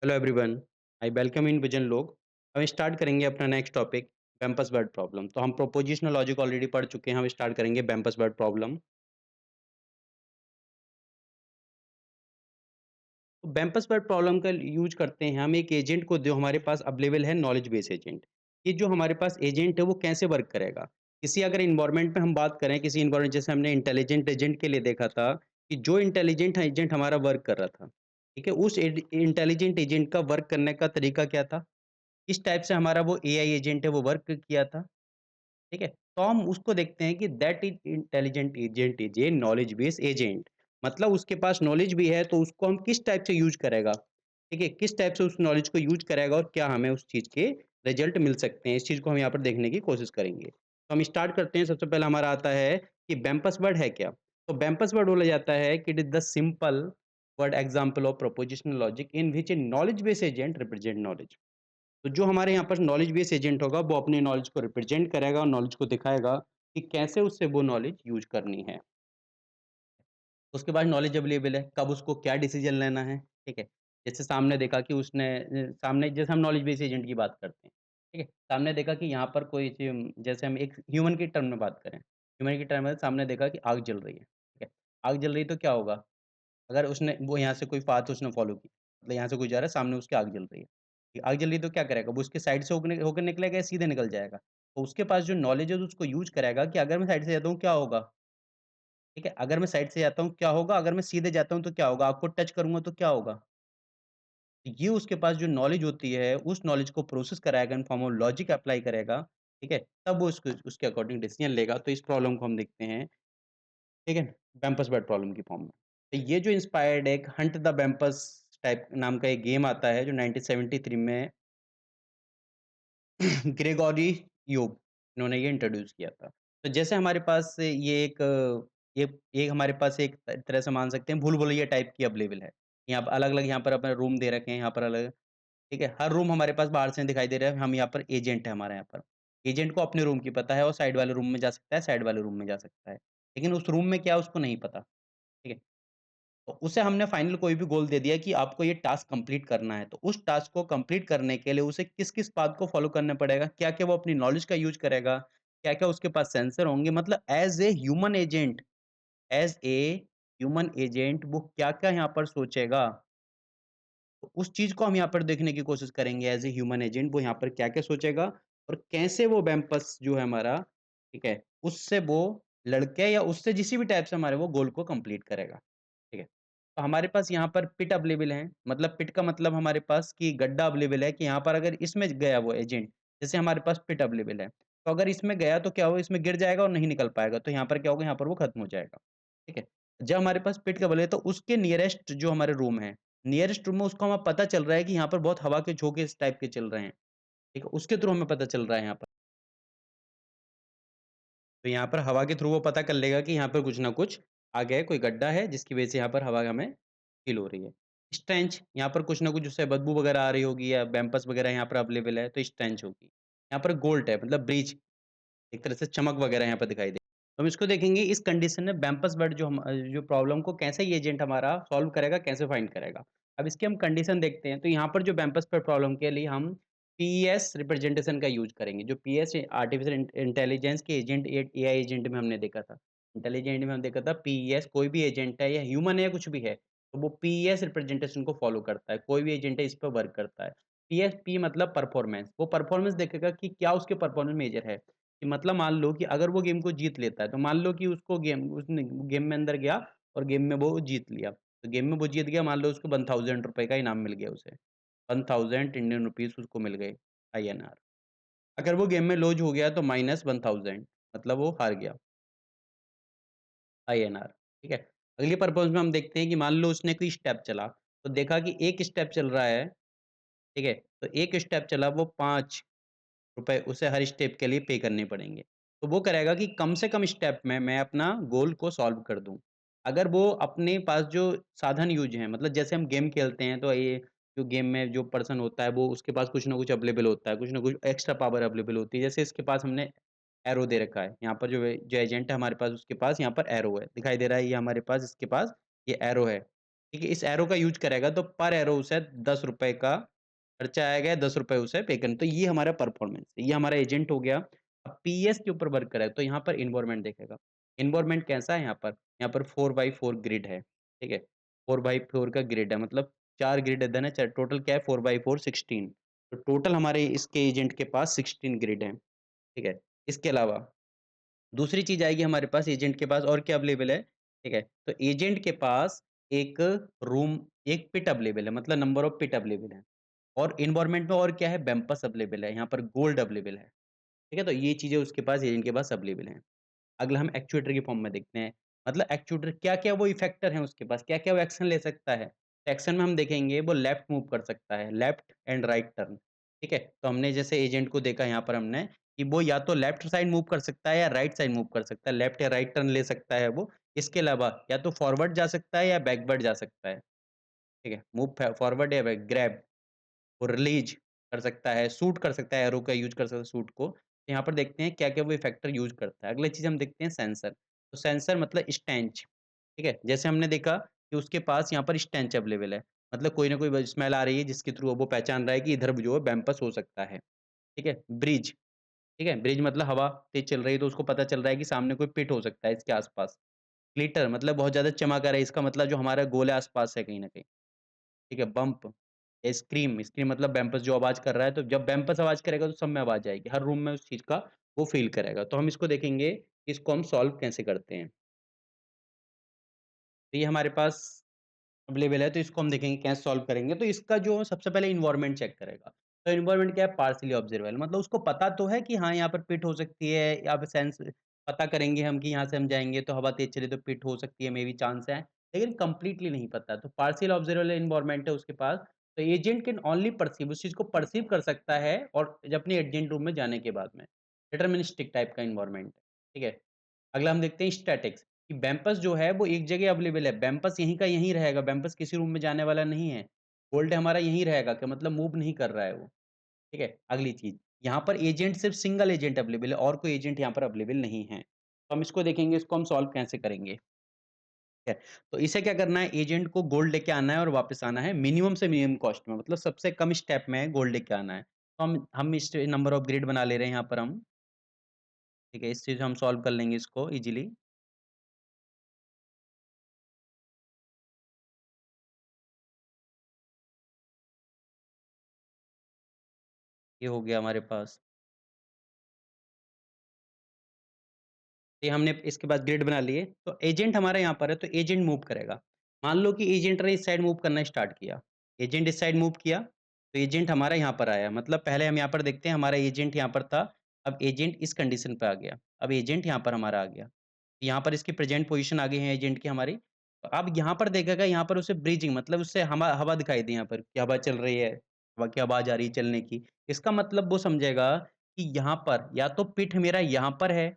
Hello everyone, I welcome in vision लोग। हम start करेंगे अपना नेक्स्ट टॉपिक बेम्पस बर्ड प्रॉब्लम। तो हम प्रोपोजिशनल लॉजिक ऑलरेडी पढ़ चुके हैं। हम स्टार्ट करेंगे बेम्पस बर्ड प्रॉब्लम। तो बेम्पस बर्ड प्रॉब्लम का यूज करते हैं हम एक एजेंट को जो हमारे पास अवेलेबल है, नॉलेज बेस एजेंट। ये जो हमारे पास एजेंट है वो कैसे वर्क करेगा। किसी अगर इन्वायरमेंट में हम बात करें, किसी इन्वायरमेंट जैसे हमने इंटेलिजेंट एजेंट के लिए देखा था कि जो इंटेलिजेंट एजेंट हमारा वर्क कर रहा था, ठीक है, उस इंटेलिजेंट एजेंट का वर्क करने का तरीका क्या था, किस टाइप से हमारा वो एआई एजेंट है वो वर्क किया था, ठीक है? तो हम उसको देखते हैं कि that is intelligent agent is a knowledge base agent. मतलब उसके पास नॉलेज भी है, तो उसको हम किस टाइप से यूज़ करेगा, ठीक है? किस टाइप से उस नॉलेज को यूज़ करेगा और क्या हमें उस चीज़ के रिजल्ट मिल सकते हैं, इस चीज़ को हम यहाँ पर देखने की कोशिश करेंगे। तो हम स्टार्ट करते हैं। सबसे पहले हमारा आता है कि बेम्पस वर्ड है क्या? तो बेम्पस वर्ड बोला जाता है कि it is the simple word example of prepositional logic in which A knowledge base agent represent knowledge. तो जो हमारे यहाँ पर नॉलेज बेस एजेंट होगा वो अपने नॉलेज को रिप्रेजेंट करेगा और नॉलेज को दिखाएगा कि कैसे उससे वो नॉलेज यूज करनी है। उसके बाद नॉलेज अवेलेबल है, कब उसको क्या डिसीजन लेना है, ठीक है? जैसे सामने देखा कि उसने सामने जैसे हम नॉलेज बेस एजेंट की बात करते हैं, ठीक है? सामने देखा कि यहाँ पर कोई जैसे हम एक ह्यूमन की टर्म में बात करें, ह्यूमन की टर्म में सामने देखा कि आग जल रही है, ठीक है? आग जल रही है तो क्या होगा? अगर उसने वो यहाँ से कोई पाथ उसने फ़ॉलो की, मतलब यहाँ से कोई जा रहा है, सामने उसकी आग जल रही है। आग जल रही है तो क्या करेगा? वो उसके साइड से होकर निकलेगा या सीधे निकल जाएगा? तो उसके पास जो नॉलेज है तो उसको यूज़ करेगा कि अगर मैं साइड से जाता हूँ क्या होगा? ठीक है? अगर मैं साइड से जाता हूँ क्या होगा? अगर मैं सीधे जाता हूँ तो क्या होगा? आपको टच करूँगा तो क्या होगा? ये उसके पास जो नॉलेज होती है, उस नॉलेज को प्रोसेस कराएगा, in form of logic apply करेगा, ठीक है? तब वो उसको उसके अकॉर्डिंग डिसीजन लेगा। तो इस प्रॉब्लम को हम देखते हैं, ठीक है? बेम्पस बर्ड प्रॉब्लम की फॉर्म में। तो ये जो इंस्पायर्ड एक हंट द बेम्पस टाइप नाम का एक गेम आता है जो 1973 में ग्रेगोरी यूब इन्होंने ये इंट्रोड्यूस किया था। तो जैसे हमारे पास ये एक हमारे पास एक तरह से मान सकते हैं भूल-भुलैया टाइप की अवेलेबल है। यहाँ पर अलग-अलग यहाँ पर अपने रूम दे रखे हैं, यहाँ पर अलग, ठीक है? हर रूम हमारे पास बाहर से दिखाई दे रहा है, हम यहाँ पर एजेंट है हमारा यहाँ पर। एजेंट को अपने रूम की पता है और साइड वाले रूम में जा सकता है, साइड वाले रूम में जा सकता है। लेकिन उस रूम में क्या है उसको नहीं पता, ठीक है? तो उसे हमने फाइनल कोई भी गोल दे दिया कि आपको ये टास्क कंप्लीट करना है। तो उस टास्क को कंप्लीट करने के लिए उसे किस-किस बात को फॉलो करना पड़ेगा? क्या-क्या वो अपनी नॉलेज का यूज़ करेगा? क्या-क्या उसके पास सेंसर होंगे? मतलब ऐज़ ए ह्यूमन एजेंट वो क्या-क्या यहाँ पर सोचेगा? तो उस चीज़ को हम यहाँ पर देखने की कोशिश करेंगे ऐज़ ए ह्यूमन एजेंट वो यहाँ पर क्या-क्या सोचेगा और कैसे वो बेम्पस जो है हमारा, ठीक है? उससे वो लड़के या उससे किसी भी टाइप से हमारे वो गोल को कंप्लीट करेगा, ठीक है? तो हमारे पास यहाँ पर पिट अवेलेबल है, मतलब पिट का मतलब हमारे पास कि गड्ढा अवेलेबल है कि यहाँ पर अगर इसमें गया वो एजेंट, जैसे हमारे पास पिट अवेलेबल है, तो अगर इसमें गया तो क्या होगा इसमें गिर जाएगा और नहीं निकल पाएगा, तो यहाँ पर क्या होगा यहाँ पर वो खत्म हो जाएगा, ठीक है? जब हमारे पास पिट का अवेलेबल है तो उसके नियरेस्ट जो हमारे रूम है, नियरेस्ट रूम में उसको हमें पता चल रहा है कि यहाँ पर बहुत हवा के झोंके इस टाइप के चल रहे हैं, ठीक है? उसके थ्रू हमें पता चल रहा है यहाँ पर। तो यहाँ पर हवा के थ्रू वो पता कर लेगा कि यहाँ पर कुछ ना कुछ आ गया है, कोई गड्ढा है जिसकी वज़ह से यहाँ पर हवा हमें फ़ील हो रही है। स्ट्रेंच यहाँ पर कुछ ना कुछ उससे बदबू वग़ैरह आ रही होगी या बैंपस वग़ैरह यहाँ पर अवेलेबल है तो स्ट्रेंच होगी। यहाँ पर गोल्ड है मतलब ब्रीच, एक तरह से चमक वग़ैरह यहाँ पर दिखाई दे। तो हम इसको देखेंगे इस कंडीशन में बैंपस बर्ड जो प्रॉब्लम को कैसे ये एजेंट हमारा सॉल्व करेगा, कैसे फाइंड करेगा। अब इसकी हम कंडीशन देखते हैं, तो यहाँ पर जो बैंपस बर्ड प्रॉब्लम के लिए हम पीएस रिप्रेजेंटेशन का यूज़ करेंगे। जो पीएस आर्टिफिशियल इंटेलिजेंस के एजेंट एआई एजेंट में हमने देखा था। इंटेलिजेंट में हम देखा था पीएस कोई भी एजेंट है या ह्यूमन है या कुछ भी है, तो वो पीएस रिप्रेजेंटेशन को फॉलो करता है। कोई भी एजेंट है इस पे वर्क करता है। पी मतलब परफॉर्मेंस, वो परफॉर्मेंस देखेगा कि क्या उसके परफॉर्मेंस मेजर है। कि मतलब मान लो कि अगर वो गेम को जीत लेता है, तो मान लो कि उसको गेम उसने गेम में अंदर गया और गेम में वो जीत लिया। तो गेम में वो जीत गया, मान लो उसको ₹1000 का इनाम मिल गया उसे। 1000 इंडियन रुपीज़ उसको मिल गए आईएनआर। अगर वो गेम में लॉस हो गया तो -1000 मतलब वो हार गया आईएनआर, ठीक है? अगली परपज़ में हम देखते हैं कि मान लो उसने कोई स्टेप चला, तो देखा कि एक स्टेप चल रहा है, ठीक है? तो एक स्टेप चला वो 5 रुपए उसे हर स्टेप के लिए पे करने पड़ेंगे। तो वो करेगा कि कम से कम स्टेप में मैं अपना गोल को सॉल्व कर दूँ। अगर वो अपने पास जो साधन यूज़ हैं, मतलब जैसे हम गेम खेलते हैं तो ये जो गेम में जो पर्सन होता है वो उसके पास कुछ न कुछ अवेलेबल होता है, कुछ न कुछ एक्स्ट्रा पावर अवेलेबल होती है। जैसे इसके पास हमने एरो दे रखा है। यहाँ पर जो एजेंट है हमारे पास उसके पास यहाँ पर एरो है। दिखाई दे रहा है ये हमारे पास इसके पास ये एरो है। ठीक है? इस एरो का यूज़ करेगा तो पर एरो उसे ₹10 का खर्चा आएगा, ₹10 उसे पे करना। तो ये हमारा परफॉर्मेंस है, ये हमारा एजेंट हो गया। अब पीएस के ऊपर वर्क करेगा तो यहाँ पर एनवायरनमेंट देखेगा। एनवायरनमेंट कैसा है यहाँ पर? यहाँ पर 4 बाय 4 ग्रिड है, ठीक है? 4 बाय 4 का ग्रिड है मतलब 4 ग्रिड है देन है टोटल क्या है 4 बाय 4 16 तो टोटल हमारे इसके एजेंट के पास 16 ग्रिड हैं, ठीक है? इसके अलावा दूसरी चीज़ आएगी हमारे पास एजेंट के पास और क्या अवेलेबल है, ठीक है? तो एजेंट के पास एक रूम एक पिट अवेलेबल है मतलब नंबर ऑफ पिट अवेलेबल है और एनवायरनमेंट में और क्या है बेम्पस अवेलेबल है, यहाँ पर गोल्ड अवेलेबल है, ठीक है? तो ये चीज़ें उसके पास एजेंट के पास अवेलेबल हैं। अगला हम एक्चुएटर के फॉर्म में देखते हैं। मतलब एक्चुएटर क्या-क्या वो इफेक्टर हैं उसके पास, क्या-क्या वो एक्शन ले सकता है। तो एक्शन में हम देखेंगे वो लेफ्ट मूव कर सकता है, लेफ्ट एंड राइट टर्न, ठीक है? तो हमने जैसे एजेंट को देखा यहाँ पर हमने कि वो या तो लेफ्ट साइड मूव कर सकता है या राइट साइड मूव कर सकता है, लेफ्ट या राइट टर्न ले सकता है वो। इसके अलावा या तो फॉरवर्ड जा सकता है या बैकवर्ड जा सकता है, ठीक है? मूव फ फॉरवर्ड या बैक ग्रैब वो रिलीज़ कर सकता है, शूट कर सकता है, एरो का यूज़ कर सकता है शूट को। तो यहाँ पर देखते हैं क्या-क्या वो इफेक्टर यूज़ करता है। अगली चीज़ हम देखते हैं सेंसर। तो सेंसर मतलब स्टेंच, ठीक है? जैसे हमने देखा कि उसके पास यहाँ पर स्टेंच अवेलेबल है। मतलब कोई ना कोई ब स्मेल आ रही है जिसके थ्रू वो पहचान रहा है कि इधर जो है बेम्पस हो सकता है, ठीक है? ब्रीज़, ठीक है? ब्रीज़ मतलब हवा तेज़ चल रही है तो उसको पता चल रहा है कि सामने कोई पिट हो सकता है इसके आस-पास। ग्लिटर मतलब बहुत ज़्यादा चमक आ रहा है इसका मतलब जो हमारा गोल है आस-पास है कहीं न कहीं। ठीक है, बम्प, स्क्रीम, स्क्रीम मतलब बेम्पस जो आवाज़ कर रहा है, तो जब बेम्पस आवाज़ करेगा तो सब में आवाज़ आएगी। हर रूम में उस चीज़ का वो फ़ील करेगा। तो हम इसको देखेंगे, कि इसको हम सॉल्व कैसे करते हैं। तो ये हमारे पास अवेलेबल है, तो इसको हम देखेंगे कैसे सॉल्व करेंगे। तो इसका जो सबसे पहले एनवायरनमेंट चेक करेगा। तो एनवायरनमेंट क्या है? पार्शियली ऑब्जर्वेबल मतलब उसको पता तो है कि हाँ, यहाँ पर पिट हो सकती है या फिर सेंस पता करेंगे हम कि यहाँ से हम जाएँगे तो हवा तेज़ चले तो पिट हो सकती है, मे बी चांस है। लेकिन कंप्लीटली नहीं पता। तो पार्शियल ऑब्जर्वेबल एनवायरनमेंट है उसके पास। तो एजेंट कैन ओनली परसीव उस चीज़ को परसीव कर सकता है और जब अपने एजेंट रूम में जाने के बाद में। डिटरमिनिस्टिक टाइप का एनवायरनमेंट है। ठीक है? अगला हम देखते हैं स्टैटिक्स। कि बेम्पस जो है वो एक जगह अवेलेबल है, बेम्पस यहीं का यहीं रहेगा, बेम्पस किसी रूम में जाने वाला नहीं है। होल्ड हमारा यहीं रहेगा कि मतलब मूव नहीं कर रहा है वो, ठीक है? अगली चीज़, यहाँ पर एजेंट सिर्फ़ सिंगल एजेंट अवेलेबल है और कोई एजेंट यहाँ पर अवेलेबल नहीं है। तो हम इसको देखेंगे, इसको हम सॉल्व कैसे करेंगे, ठीक है? तो इसे क्या करना है, एजेंट को गोल्ड लेके आना है और वापस आना है मिनिमम से मिनिमम कॉस्ट में, मतलब सबसे कम स्टेप में गोल्ड लेके आना है। तो हम इस नंबर ऑफ ग्रिड बना ले रहे हैं यहाँ पर हम, ठीक है? इस चीज़ हम सॉल्व कर लेंगे इसको ईज़िली। ये हो गया हमारे पास। ये हमने इसके बाद ग्रिड बना लिए, तो एजेंट हमारा यहाँ पर है, तो एजेंट मूव करेगा। मान लो कि एजेंट ने इस साइड मूव करना स्टार्ट किया, एजेंट इस साइड मूव किया, तो एजेंट हमारा यहाँ पर आया। मतलब पहले हम यहाँ पर देखते हैं हमारा एजेंट यहाँ पर था, अब एजेंट इस कंडीशन पे आ गया। अब एजेंट यहाँ पर हमारा आ गया। यहाँ पर इसकी प्रेज़ेंट पोज़ीशन आ गई है एजेंट की हमारी। तो अब यहाँ पर देखेगा, यहाँ पर उसे ब्रीजिंग मतलब उससे हवा हवा दिखाई दी यहाँ पर कि हवा चल रही है, हवा की आवाज़ आ रही है चलने की। इसका मतलब वो समझेगा कि यहाँ पर या तो पिट मेरा यहाँ पर है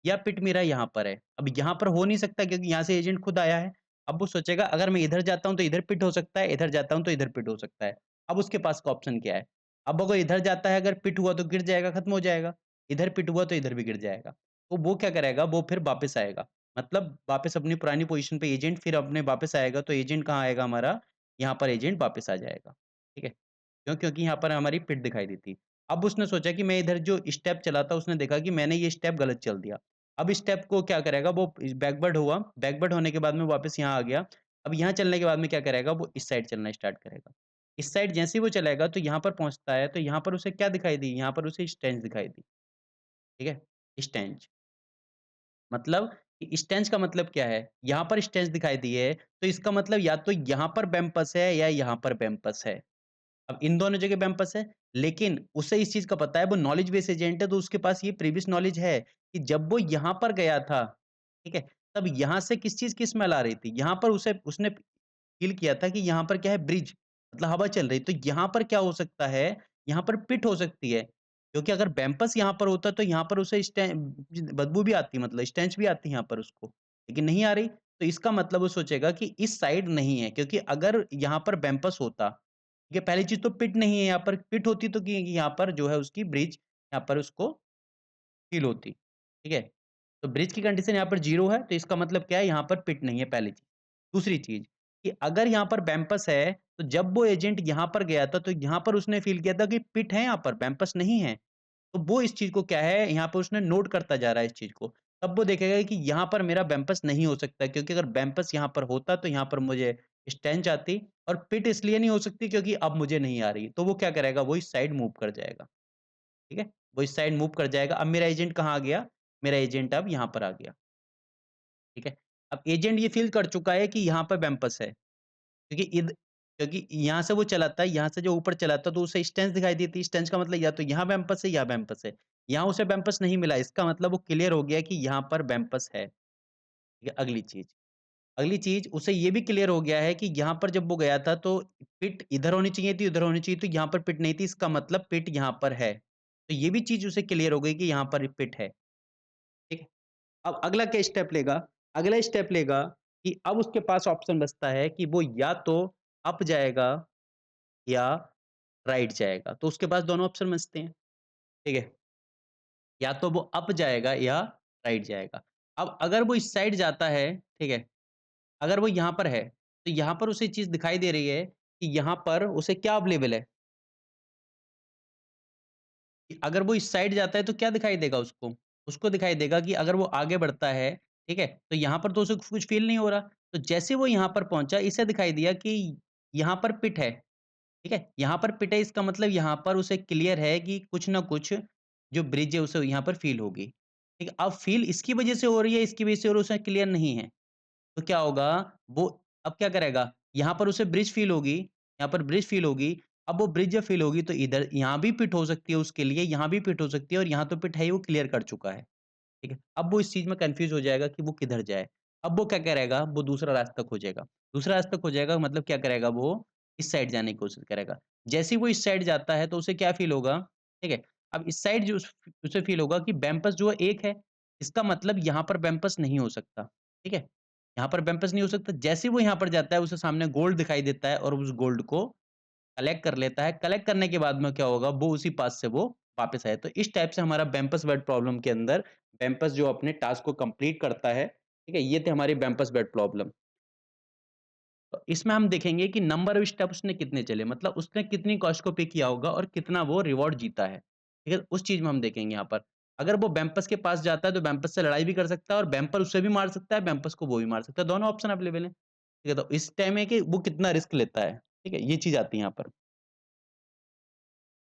या पिट मेरा यहाँ पर है। अब यहाँ पर हो नहीं सकता क्योंकि यहाँ से एजेंट खुद आया है। अब वो सोचेगा अगर मैं इधर जाता हूँ तो इधर पिट हो सकता है, इधर जाता हूँ तो इधर पिट हो सकता है। अब उसके पास का ऑप्शन क्या है? अब अगर इधर जाता है, अगर पिट हुआ तो गिर जाएगा, खत्म हो जाएगा। इधर पिट हुआ तो इधर भी गिर जाएगा। तो वो क्या करेगा, वो फिर वापस आएगा। मतलब वापस अपनी पुरानी पोज़ीशन पे एजेंट फिर अपने वापस आएगा, तो एजेंट कहाँ आएगा हमारा? यहाँ पर एजेंट वापस आ जाएगा। ठीक है? क्यों? क्योंकि यहाँ पर हमारी पिट दिखाई दी थी। अब उसने सोचा कि मैं इधर जो स्टेप चला था, उसने देखा कि मैंने ये स्टेप गलत चल दिया। अब इस स्टेप को क्या करेगा, वो बैकवर्ड हुआ, बैकवर्ड होने के बाद में वापस यहाँ आ गया। अब यहाँ चलने के बाद में क्या करेगा, वो इस साइड चलना स्टार्ट करेगा। इस साइड जैसे ही वो चलेगा तो यहाँ पर पहुँचता है, तो यहाँ पर उसे क्या दिखाई दी? यहाँ पर उसे स्टेंच दिखाई दी, ठीक है? स्टेंच मतलब कि स्टेंच का मतलब क्या है? यहाँ पर स्टेंच दिखाई दी है, तो इसका मतलब या तो यहाँ पर बेम्पस है या यहाँ पर बेम्पस है। अब इन दोनों जगह बेम्पस है, लेकिन उसे इस चीज़ का पता है, वो नॉलेज बेस एजेंट है, तो उसके पास ये प्रीवियस नॉलेज है कि जब वो यहाँ पर गया था, ठीक है? तब यहाँ से किस चीज़ की स्मेल आ रही थी? यहाँ पर उसे उसने फ़ील किया था कि यहाँ पर क्या है ब्रिज, मतलब हवा चल रही है, तो यहाँ पर क्या हो सकता है? यहाँ पर पिट हो सकती है, क्योंकि अगर बेम्पस यहाँ पर होता तो यहाँ पर उसे बदबू भी आती, मतलब स्टेंच भी आती यहाँ पर उसको, लेकिन नहीं आ रही, तो इसका मतलब वो सोचेगा कि इस साइड नहीं है, क्योंकि अगर यहाँ पर बेम्पस होता, ठीक है, पहली चीज़ तो पिट नहीं है यहाँ पर, पिट होती तो कि यहाँ पर जो है उसकी ब्रिज यहाँ पर उसको फ़ील होती, ठीक है? तो ब्रिज की कंडीशन यहाँ पर 0 है, तो इसका मतलब क्या है, यहाँ पर पिट नहीं है पहली चीज़। दूसरी चीज़, कि अगर यहाँ पर बैम्पस है, तो जब वो एजेंट यहाँ पर गया था, तो यहाँ पर उसने फ़ील किया था कि पिट है यहाँ पर, बैम्पस नहीं है। तो वो इस चीज़ को क्या है, यहाँ पे उसने नोट करता जा रहा है इस चीज़ को। तब वो देखेगा कि यहाँ पर मेरा बैम्पस नहीं हो सकता क्योंकि अगर बैम्पस यहाँ पर होता, तो यहाँ पर मुझे स्टेंच आती और पिट इसलिए नहीं हो सकती क्योंकि अब मुझे नहीं आ रही। तो वो क्या करेगा, वो इस साइड मूव कर जाएगा, ठीक है? वो इस साइड मूव कर जाएगा। अब मेरा एजेंट कहाँ आ गया? मेरा एजेंट अब यहाँ पर आ गया, ठीक है? अब एजेंट ये फ़ील कर चुका है कि यहाँ पर बैम्पस है। क्योंकि क्योंकि यहाँ से वो चलाता है, यहाँ से जो ऊपर चलाता है तो उसे स्टेंस दिखाई देती है। स्टेंस का मतलब या तो यहाँ बैम्पस है या बैम्पस है। यहाँ उसे बैम्पस नहीं मिला, इसका मतलब वो क्लियर हो गया कि यहाँ पर बैम्पस है। ठीक है, अगली चीज़ उसे ये भी क्लियर हो गया है कि यहाँ पर जब वो गया था तो पिट इधर होनी चाहिए थी, उधर होनी चाहिए, तो यहाँ पर पिट नहीं थी, इसका मतलब पिट यहाँ पर है। तो ये भी चीज़ उसे क्लियर हो गई कि यहाँ पर पिट है। ठीक है? अब अगला क्या स्टेप लेगा? अगला स्टेप लेगा कि अब उसके पास ऑप्शन बचता है कि वो या तो अप जाएगा या राइट जाएगा। तो उसके पास दोनों ऑप्शन बचते हैं, ठीक है? या तो वो अप जाएगा या राइट जाएगा। अब अगर वो इस साइड जाता है, ठीक है? अगर वो यहाँ पर है, तो यहाँ पर उसे चीज़ दिखाई दे रही है कि यहाँ पर उसे क्या अवेलेबल है? कि अगर वो इस साइड जाता है तो क्या दिखाई देगा उसको? उसको दिखाई देगा कि अगर वो आगे बढ़ता है, ठीक है? तो यहाँ पर तो उसे कुछ फ़ील नहीं हो रहा। तो जैसे वो यहाँ पर पहुँचा, इसे दिखाई दिया कि यहाँ पर पिट है। ठीक है? यहाँ पर पिट है इसका मतलब यहाँ पर उसे क्लियर है कि कुछ न कुछ जो ब्रिज है उसे यहाँ पर फ़ील होगी। ठीक है? अब फ़ील इसकी वज़ह से हो रही है, इसकी वज़ह से हो रही है, उसे क्लियर नहीं है। तो क्या होगा, वो अब क्या करेगा, यहाँ पर उसे ब्रिज फ़ील होगी, यहाँ पर ब्रिज फ़ील होगी। अब वो ब्रिज जब फ़ील होगी तो इधर यहाँ भी पिट हो सकती है उसके लिए, यहाँ भी पिट हो सकती है और यहाँ तो पिट है ही, वो क्लियर कर चुका है। ठीक है? अब वो इस चीज़ में कन्फ्यूज़ हो जाएगा कि वो किधर जाए। अब वो क्या करेगा, वो दूसरा रास्ता खोजेगा। दूसरा रास्ता खोजेगा मतलब क्या करेगा वो, इस साइड जाने की कोशिश करेगा। जैसे ही वो इस साइड जाता है तो उसे क्या फ़ील होगा, ठीक है? अब इस साइड जो उसे फ़ील होगा कि बैम्पस जो है एक है, इसका मतलब यहाँ पर बैम्पस नहीं हो सकता, ठीक है? यहाँ पर बैम्पस नहीं हो सकता। जैसे ही वो यहाँ पर जाता है उसे सामने गोल्ड दिखाई देता है और उस गोल्ड को कलेक्ट कर लेता है। कलेक्ट करने के बाद में क्या होगा, वो उसी पाथ से वो वापस आए। तो इस टाइप से हमारा बैम्पस बेड प्रॉब्लम के अंदर बैम्पस जो अपने टास्क को कंप्लीट करता है, ठीक है? ये थे हमारी बैम्पस बेड प्रॉब्लम। तो इसमें हम देखेंगे कि नंबर ऑफ स्टेप उसने कितने चले, मतलब उसने कितनी कॉस्ट को पे किया होगा और कितना वो रिवॉर्ड जीता है। ठीक है? उस चीज़ में हम देखेंगे यहाँ पर। अगर वो बैम्पस के पास जाता है तो बैम्पस से लड़ाई भी कर सकता है और बैम्पर उसे भी मार सकता है, बैम्पस को वो भी मार सकता है। दोनों ऑप्शन अवेलेबल हैं। ठीक है? तो इस टाइम है कि वो कितना रिस्क लेता है। ठीक है? ये चीज़ आती है यहाँ पर।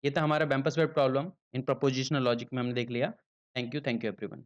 ये था हमारा बैम्पस wait problem in propositional logic में हमने देख लिया। Thank you everyone.